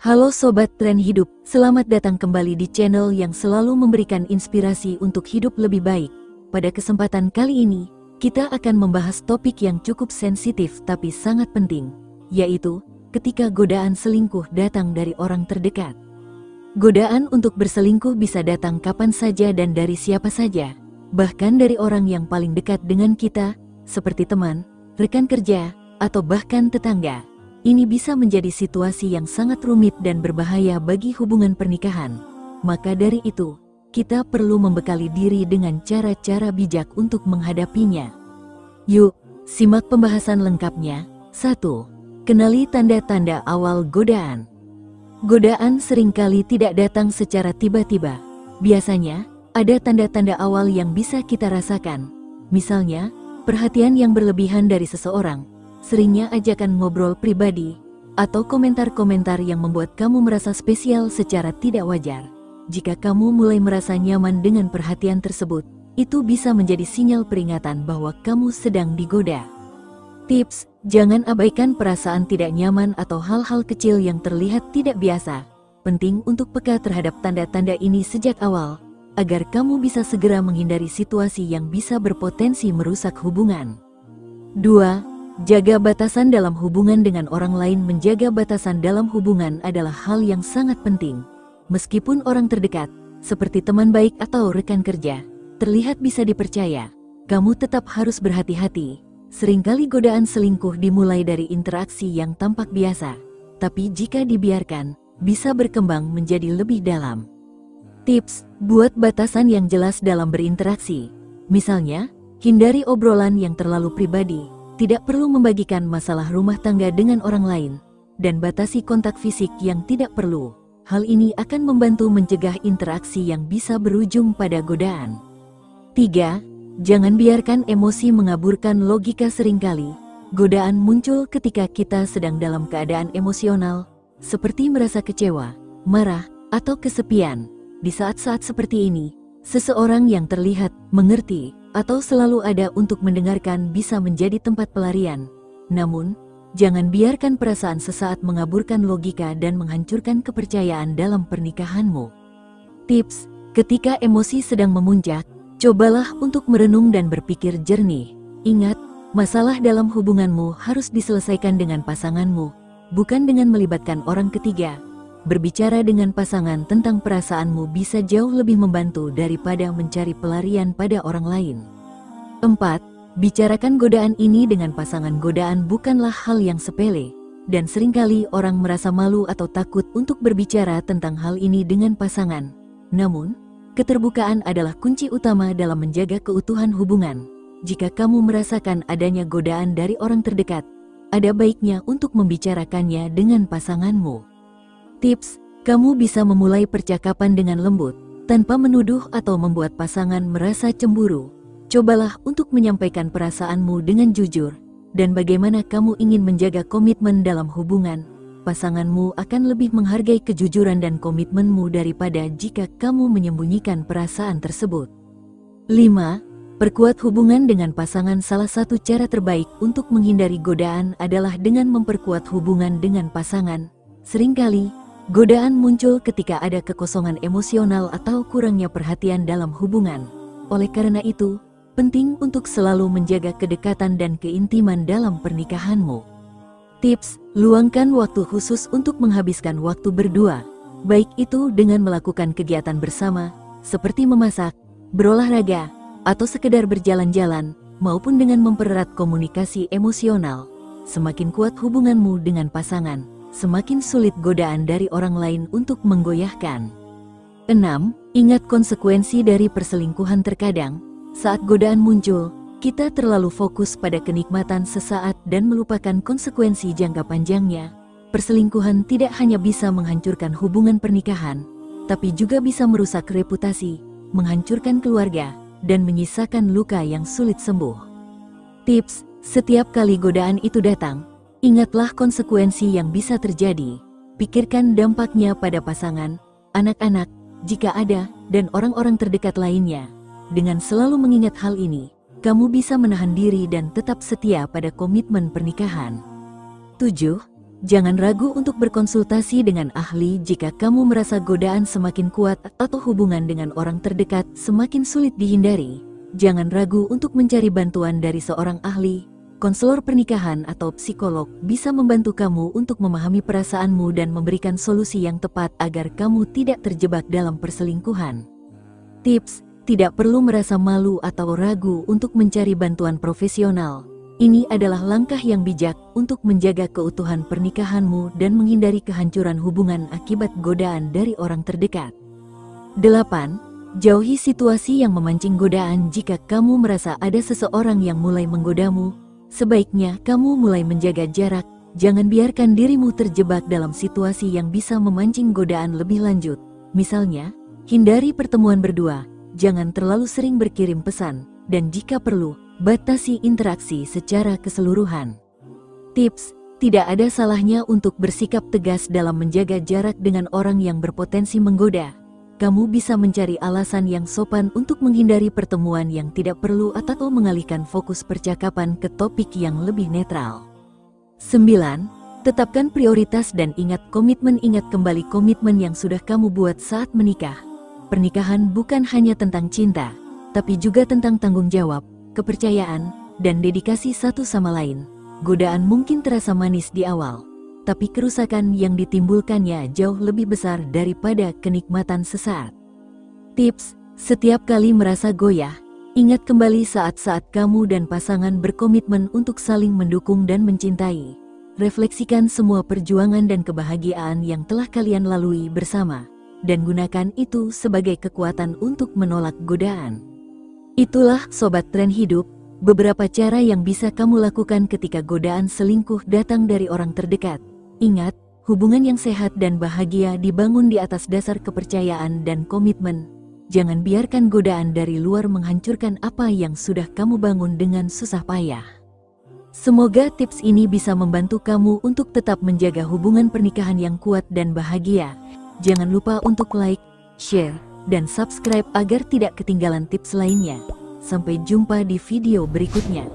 Halo Sobat Tren Hidup, selamat datang kembali di channel yang selalu memberikan inspirasi untuk hidup lebih baik. Pada kesempatan kali ini, kita akan membahas topik yang cukup sensitif tapi sangat penting, yaitu ketika godaan selingkuh datang dari orang terdekat. Godaan untuk berselingkuh bisa datang kapan saja dan dari siapa saja, bahkan dari orang yang paling dekat dengan kita, seperti teman, rekan kerja, atau bahkan tetangga. Ini bisa menjadi situasi yang sangat rumit dan berbahaya bagi hubungan pernikahan. Maka dari itu, kita perlu membekali diri dengan cara-cara bijak untuk menghadapinya. Yuk, simak pembahasan lengkapnya. 1. Kenali tanda-tanda awal godaan. Godaan seringkali tidak datang secara tiba-tiba. Biasanya, ada tanda-tanda awal yang bisa kita rasakan. Misalnya, perhatian yang berlebihan dari seseorang, seringnya ajakan ngobrol pribadi, atau komentar-komentar yang membuat kamu merasa spesial secara tidak wajar. Jika kamu mulai merasa nyaman dengan perhatian tersebut, itu bisa menjadi sinyal peringatan bahwa kamu sedang digoda. Tips: jangan abaikan perasaan tidak nyaman atau hal-hal kecil yang terlihat tidak biasa. Penting untuk peka terhadap tanda-tanda ini sejak awal, agar kamu bisa segera menghindari situasi yang bisa berpotensi merusak hubungan. 2. Jaga batasan dalam hubungan dengan orang lain. Menjaga batasan dalam hubungan adalah hal yang sangat penting. Meskipun orang terdekat, seperti teman baik atau rekan kerja, terlihat bisa dipercaya, kamu tetap harus berhati-hati. Seringkali godaan selingkuh dimulai dari interaksi yang tampak biasa, tapi jika dibiarkan, bisa berkembang menjadi lebih dalam. Tips: buat batasan yang jelas dalam berinteraksi. Misalnya, hindari obrolan yang terlalu pribadi, tidak perlu membagikan masalah rumah tangga dengan orang lain, dan batasi kontak fisik yang tidak perlu. Hal ini akan membantu mencegah interaksi yang bisa berujung pada godaan. 3. Jangan biarkan emosi mengaburkan logika. Seringkali, godaan muncul ketika kita sedang dalam keadaan emosional, seperti merasa kecewa, marah, atau kesepian. Di saat-saat seperti ini, seseorang yang terlihat mengerti atau selalu ada untuk mendengarkan bisa menjadi tempat pelarian. Namun, jangan biarkan perasaan sesaat mengaburkan logika dan menghancurkan kepercayaan dalam pernikahanmu. Tips: ketika emosi sedang memuncak, cobalah untuk merenung dan berpikir jernih. Ingat, masalah dalam hubunganmu harus diselesaikan dengan pasanganmu, bukan dengan melibatkan orang ketiga. Berbicara dengan pasangan tentang perasaanmu bisa jauh lebih membantu daripada mencari pelarian pada orang lain. 4. Bicarakan godaan ini dengan pasangan. Godaan bukanlah hal yang sepele, dan seringkali orang merasa malu atau takut untuk berbicara tentang hal ini dengan pasangan. Namun, keterbukaan adalah kunci utama dalam menjaga keutuhan hubungan. Jika kamu merasakan adanya godaan dari orang terdekat, ada baiknya untuk membicarakannya dengan pasanganmu. Tips: kamu bisa memulai percakapan dengan lembut, tanpa menuduh atau membuat pasangan merasa cemburu. Cobalah untuk menyampaikan perasaanmu dengan jujur, dan bagaimana kamu ingin menjaga komitmen dalam hubungan. Pasanganmu akan lebih menghargai kejujuran dan komitmenmu daripada jika kamu menyembunyikan perasaan tersebut. 5. Perkuat hubungan dengan pasangan. Salah satu cara terbaik untuk menghindari godaan adalah dengan memperkuat hubungan dengan pasangan. Seringkali, godaan muncul ketika ada kekosongan emosional atau kurangnya perhatian dalam hubungan. Oleh karena itu, penting untuk selalu menjaga kedekatan dan keintiman dalam pernikahanmu. Tips: luangkan waktu khusus untuk menghabiskan waktu berdua, baik itu dengan melakukan kegiatan bersama, seperti memasak, berolahraga, atau sekedar berjalan-jalan, maupun dengan mempererat komunikasi emosional. Semakin kuat hubunganmu dengan pasangan, semakin sulit godaan dari orang lain untuk menggoyahkan. 6. Ingat konsekuensi dari perselingkuhan. Terkadang, saat godaan muncul, kita terlalu fokus pada kenikmatan sesaat dan melupakan konsekuensi jangka panjangnya. Perselingkuhan tidak hanya bisa menghancurkan hubungan pernikahan, tapi juga bisa merusak reputasi, menghancurkan keluarga, dan menyisakan luka yang sulit sembuh. Tips: setiap kali godaan itu datang, ingatlah konsekuensi yang bisa terjadi. Pikirkan dampaknya pada pasangan, anak-anak, jika ada, dan orang-orang terdekat lainnya. Dengan selalu mengingat hal ini, kamu bisa menahan diri dan tetap setia pada komitmen pernikahan. 7. Jangan ragu untuk berkonsultasi dengan ahli jika kamu merasa godaan semakin kuat atau hubungan dengan orang terdekat semakin sulit dihindari. Jangan ragu untuk mencari bantuan dari seorang ahli. Konselor pernikahan atau psikolog bisa membantu kamu untuk memahami perasaanmu dan memberikan solusi yang tepat agar kamu tidak terjebak dalam perselingkuhan. Tips: tidak perlu merasa malu atau ragu untuk mencari bantuan profesional. Ini adalah langkah yang bijak untuk menjaga keutuhan pernikahanmu dan menghindari kehancuran hubungan akibat godaan dari orang terdekat. 8. Jauhi situasi yang memancing godaan. Jika kamu merasa ada seseorang yang mulai menggodamu, sebaiknya kamu mulai menjaga jarak. Jangan biarkan dirimu terjebak dalam situasi yang bisa memancing godaan lebih lanjut. Misalnya, hindari pertemuan berdua, jangan terlalu sering berkirim pesan, dan jika perlu, batasi interaksi secara keseluruhan. Tips: tidak ada salahnya untuk bersikap tegas dalam menjaga jarak dengan orang yang berpotensi menggoda. Kamu bisa mencari alasan yang sopan untuk menghindari pertemuan yang tidak perlu atau mengalihkan fokus percakapan ke topik yang lebih netral. 9. Tetapkan prioritas dan ingat komitmen. Ingat kembali komitmen yang sudah kamu buat saat menikah. Pernikahan bukan hanya tentang cinta, tapi juga tentang tanggung jawab, kepercayaan, dan dedikasi satu sama lain. Godaan mungkin terasa manis di awal, tapi kerusakan yang ditimbulkannya jauh lebih besar daripada kenikmatan sesaat. Tips: setiap kali merasa goyah, ingat kembali saat-saat kamu dan pasangan berkomitmen untuk saling mendukung dan mencintai. Refleksikan semua perjuangan dan kebahagiaan yang telah kalian lalui bersama, dan gunakan itu sebagai kekuatan untuk menolak godaan. Itulah Sobat Tren Hidup, beberapa cara yang bisa kamu lakukan ketika godaan selingkuh datang dari orang terdekat. Ingat, hubungan yang sehat dan bahagia dibangun di atas dasar kepercayaan dan komitmen. Jangan biarkan godaan dari luar menghancurkan apa yang sudah kamu bangun dengan susah payah. Semoga tips ini bisa membantu kamu untuk tetap menjaga hubungan pernikahan yang kuat dan bahagia. Jangan lupa untuk like, share, dan subscribe agar tidak ketinggalan tips lainnya. Sampai jumpa di video berikutnya.